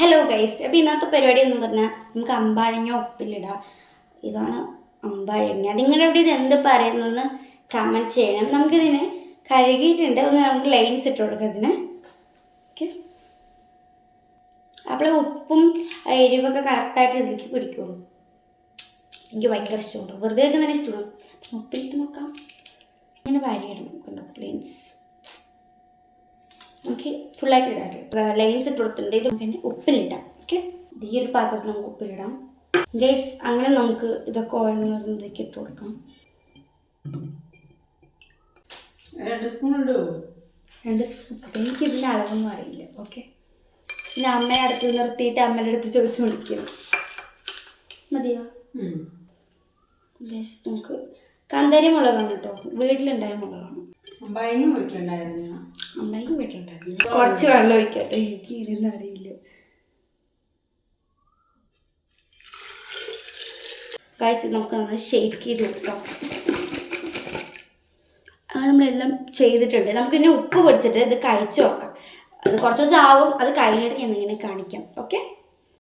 Hello guys, അപ്പോൾ ഇന്നത്തെ പരിപാടി എന്ന് പറഞ്ഞാൽ നമുക്ക് അമ്പാഴങ്ങ ഉപ്പിലിടാം. ഇതാണ് അമ്പാഴങ്ങ. നിങ്ങളുടെ ഇവിടെ ഇത് എന്ത് പറയുന്നതെന്ന് കമൻറ്റ് ചെയ്യണം. നമുക്കിതിന് കഴുകിയിട്ടുണ്ട്, ഒന്ന് നമുക്ക് ലൈൻസ് ഇട്ട് കൊടുക്കാം ഇതിന്. ഓക്കെ, അപ്പോൾ ഉപ്പും എരിവൊക്കെ കറക്റ്റായിട്ട് ഇതിലേക്ക് പിടിക്കുള്ളൂ. എനിക്ക് ഭയങ്കര ഇഷ്ടമുണ്ട്, വെറുതെ ഒക്കെ തന്നെ ഇഷ്ടമാണ്. ഉപ്പിലിട്ട് നോക്കാം. ഇങ്ങനെ വാരിയിടണം, കണ്ടോ ലൈൻസ്. നമുക്ക് ഫുള്ളായിട്ട് ഇടാം. ലൈൻസ് ഇട്ട് കൊടുത്തിട്ടുണ്ട്. ഇത് പിന്നെ ഉപ്പിലിടാം. ഓക്കെ, ഈ ഒരു പാത്രത്തിൽ നമുക്ക് ഉപ്പിലിടാം ഗൈസ്. അങ്ങനെ നമുക്ക് ഇതൊക്കെ ഓരോന്നോരോന്നേക്ക് ഇട്ട് കൊടുക്കാം. 2 സ്പൂൺ ഇടുമോ? 2 സ്പൂൺ. എനിക്കിതിൻ്റെ അളവൊന്നും അറിയില്ല. ഓക്കെ, പിന്നെ അമ്മയെ അടുത്ത് നിർത്തിയിട്ട് അമ്മയുടെ അടുത്ത് ചോദിച്ചു വിളിക്കണം. മതിയോ ഗൈസ്? നമുക്ക് കാന്താരി മുളകാണ് കേട്ടോ, വീട്ടിലുണ്ടായ മുളകാണ്. അമ്പായങ്ങയും വീട്ടിലുണ്ടായിരുന്നു. അമ്മയും വീട്ടിലുണ്ടായിരുന്നു. കുറച്ച് വെള്ളം ഒഴിക്കട്ടെ, എനിക്ക് ഇരുന്ന് അറിയില്ല. ഗൈസ്, നമുക്ക് നമ്മൾ ഷേക്ക് ചെയ്ത് കൊടുക്കാം. അങ്ങനെ നമ്മളെല്ലാം ചെയ്തിട്ടുണ്ട്. നമുക്കിനി ഉപ്പ് പൊടിച്ചിട്ട് ഇത് കഴിച്ച് നോക്കാം. അത് കുറച്ച് ദിവസം ആവും, അത് കഴിഞ്ഞിട്ട് ഞാൻ ഇങ്ങനെ കാണിക്കാം. ഓക്കെ.